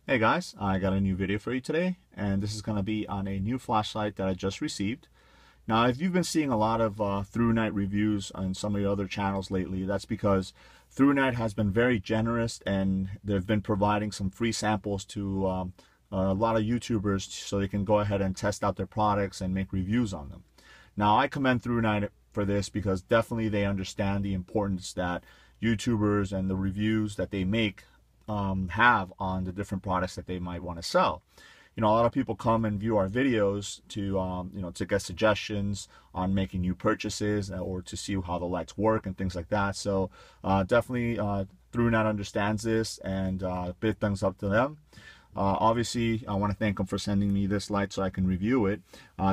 Hey guys, I got a new video for you today, and this is going to be on a new flashlight that I just received. Now, if you've been seeing a lot of Thrunite reviews on some of the other channels lately, that's because Thrunite has been very generous and they've been providing some free samples to a lot of YouTubers so they can go ahead and test out their products and make reviews on them. Now, I commend Thrunite for this because definitely they understand the importance that YouTubers and the reviews that they make have on the different products that they might want to sell. You know, a lot of people come and view our videos to, to get suggestions on making new purchases or to see how the lights work and things like that. So definitely Thrunite understands this, and big thumbs up to them. Obviously, I want to thank them for sending me this light so I can review it.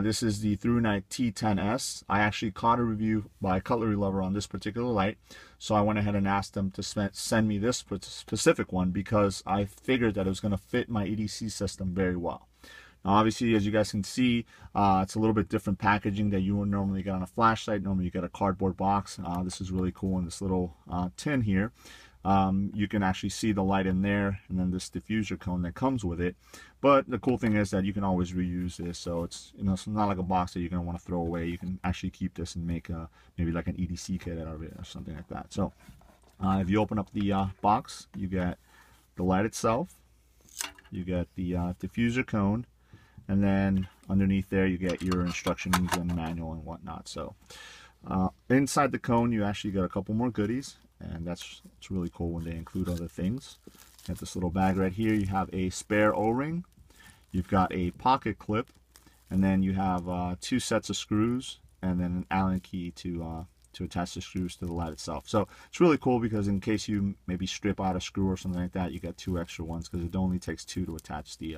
This is the Thrunite T10S. I actually caught a review by Cutlery Lover on this particular light, so I went ahead and asked them to send me this specific one because I figured that it was going to fit my EDC system very well. Now, obviously, as you guys can see, it's a little bit different packaging that you would normally get on a flashlight. Normally, you get a cardboard box. This is really cool in this little tin here. You can actually see the light in there, and then this diffuser cone that comes with it. But the cool thing is that you can always reuse this, so it's it's not like a box that you're gonna want to throw away. You can actually keep this and make maybe like an EDC kit out of it or something like that. So if you open up the box, you get the light itself, you get the diffuser cone, and then underneath there you get your instructions and manual and whatnot. So inside the cone you actually get a couple more goodies, and it's really cool when they include other things. Got this little bag right here. You have a spare O-ring, you've got a pocket clip, and then you have 2 sets of screws, and then an Allen key to attach the screws to the light itself. So it's really cool because in case you maybe strip out a screw or something like that, you get 2 extra ones because it only takes 2 to attach the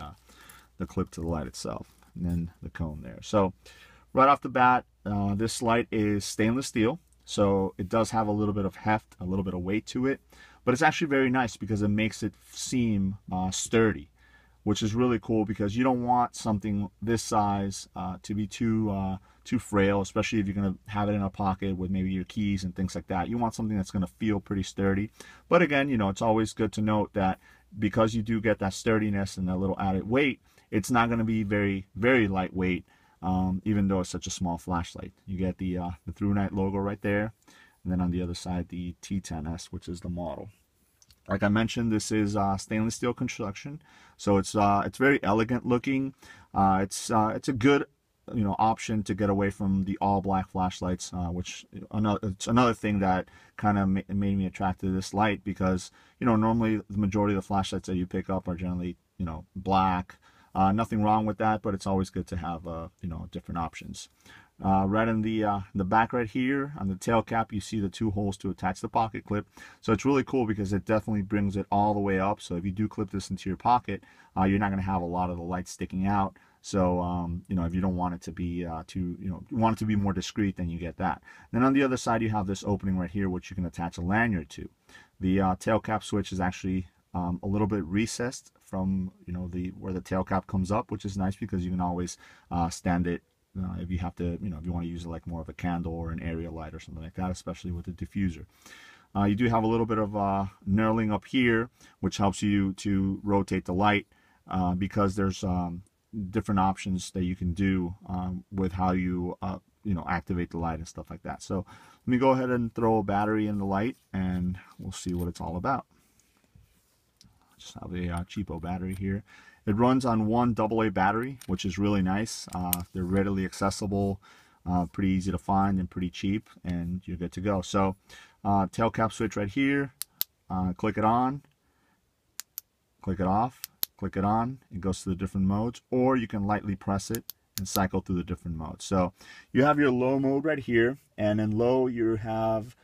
clip to the light itself, and then the cone there. So right off the bat, this light is stainless steel. So it does have a little bit of heft, a little bit of weight to it, but it's actually very nice because it makes it seem sturdy, which is really cool because you don't want something this size to be too frail, especially if you're going to have it in a pocket with maybe your keys and things like that. You want something that's going to feel pretty sturdy. But again, it's always good to note that because you do get that sturdiness and that little added weight, it's not going to be very, very lightweight. Even though it's such a small flashlight. You get the Thrunite logo right there, and then on the other side the T10S, which is the model. Like I mentioned, this is stainless steel construction, so it's very elegant looking. It's a good option to get away from the all black flashlights, which it's another thing that kind of made me attracted to this light, because normally the majority of the flashlights that you pick up are generally black. Nothing wrong with that, but it's always good to have different options. Right in the back right here on the tail cap, you see the 2 holes to attach the pocket clip. So it's really cool because it definitely brings it all the way up. So if you do clip this into your pocket, you're not going to have a lot of the light sticking out. So if you don't want it to be you want it to be more discreet, then you get that. Then on the other side, you have this opening right here, which you can attach a lanyard to. The tail cap switch is actually a little bit recessed from where the tail cap comes up, which is nice because you can always stand it if you have to, if you want to use it like more of a candle or an area light or something like that, especially with the diffuser. You do have a little bit of knurling up here, which helps you to rotate the light because there's different options that you can do with how you activate the light and stuff like that. So let me go ahead and throw a battery in the light, and we'll see what it's all about. Just have a cheapo battery here. It runs on 1 AA battery, which is really nice. They're readily accessible, pretty easy to find, and pretty cheap, and you're good to go. So tail cap switch right here, click it on, click it off, click it on, it goes to the different modes, or you can lightly press it and cycle through the different modes. So you have your low mode right here, and in low you have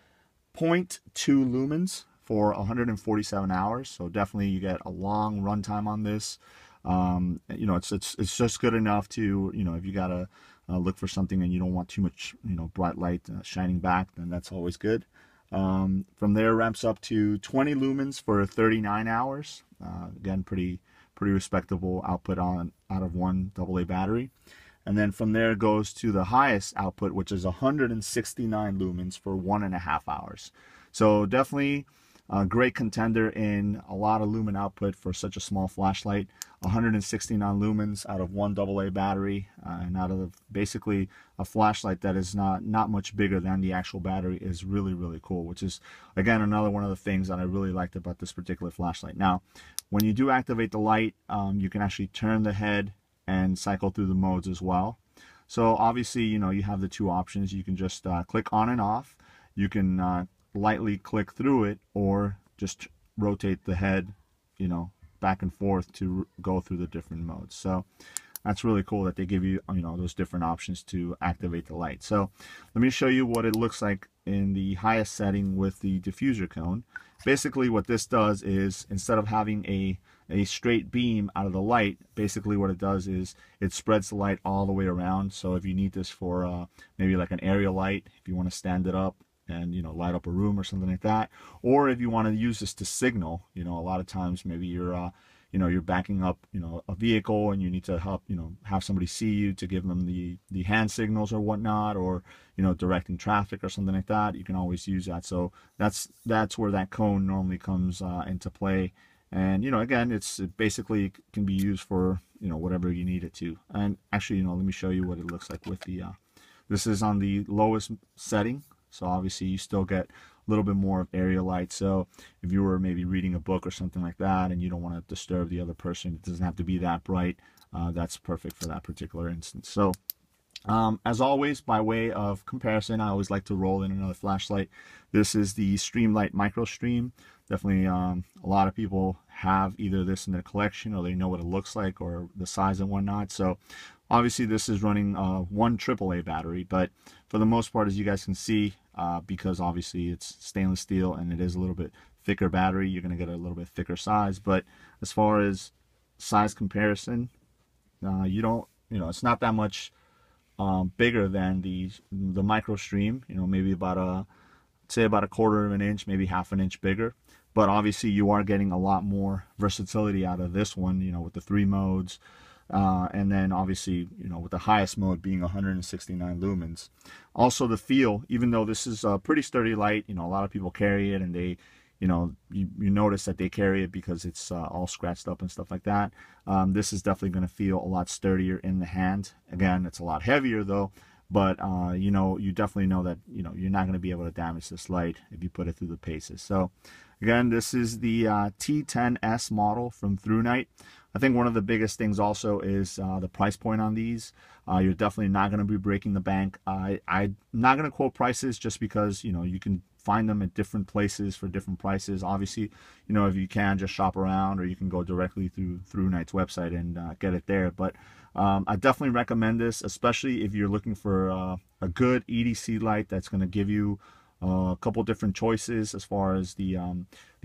0.2 lumens for 147 hours. So definitely you get a long runtime on this. It's just good enough to, if you gotta look for something and you don't want too much bright light shining back, then that's always good. From there, ramps up to 20 lumens for 39 hours. Again, pretty respectable output out of 1 AA battery. And then from there it goes to the highest output, which is 169 lumens for 1.5 hours. So definitely Great contender in a lot of lumen output for such a small flashlight. 169 lumens out of one AA battery, and out of basically a flashlight that is not much bigger than the actual battery is really, really cool, which is, again, another one of the things that I really liked about this particular flashlight. Now, when you do activate the light, you can actually turn the head and cycle through the modes as well. So obviously, you know, you have the two options. You can just click on and off. You can lightly click through it, or just rotate the head, you know, back and forth to go through the different modes. So that's really cool that they give you, you know, those different options to activate the light. So let me show you what it looks like in the highest setting with the diffuser cone. Basically what this does is, instead of having a straight beam out of the light, basically what it does is it spreads the light all the way around. So if you need this for maybe like an area light, if you want to stand it up and, you know, light up a room or something like that, or if you want to use this to signal, you know, a lot of times maybe you're you know, you're backing up, you know, a vehicle and you need to help, you know, have somebody see you to give them the hand signals or whatnot, or, you know, directing traffic or something like that. You can always use that. So that's where that cone normally comes into play. And, you know, again, it basically can be used for, you know, whatever you need it to. And actually, you know, let me show you what it looks like with the this is on the lowest setting. So obviously you still get a little bit more of area light. So if you were maybe reading a book or something like that and you don't want to disturb the other person, it doesn't have to be that bright. That's perfect for that particular instance. So as always, by way of comparison, I always like to roll in another flashlight. This is the Streamlight Micro Stream. Definitely a lot of people have either this in their collection, or they know what it looks like, or the size and whatnot. So obviously this is running one AAA battery, but for the most part, as you guys can see, because obviously it's stainless steel and it is a little bit thicker battery, you're going to get a little bit thicker size. But as far as size comparison, you know, it's not that much bigger than the Micro Stream. You know, maybe about say about 1/4 of an inch, maybe 1/2 an inch bigger. But obviously you are getting a lot more versatility out of this one, you know, with the 3 modes. And then obviously, you know, with the highest mode being 169 lumens. Also the feel, even though this is a pretty sturdy light, you know, a lot of people carry it and they, you know, you notice that they carry it because it's all scratched up and stuff like that. This is definitely going to feel a lot sturdier in the hand. Again, it's a lot heavier though, but you know, you definitely know that, you know, you're not going to be able to damage this light if you put it through the paces. So again, this is the T10S model from Thrunite. I think one of the biggest things also is the price point on these. You're definitely not going to be breaking the bank. I'm not going to quote prices just because, you know, you can find them at different places for different prices. Obviously, you know, if you can, just shop around, or you can go directly through Thrunite's website and get it there. But I definitely recommend this, especially if you're looking for a good EDC light that's going to give you a couple different choices as far as the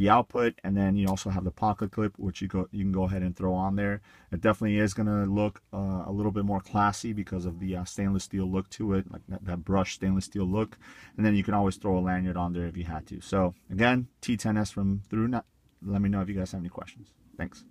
output, and then you also have the pocket clip, which you can go ahead and throw on there. It definitely is going to look a little bit more classy because of the stainless steel look to it, like that brushed stainless steel look. And then you can always throw a lanyard on there if you had to. So again, T10S from Thrunite. Let me know if you guys have any questions. Thanks.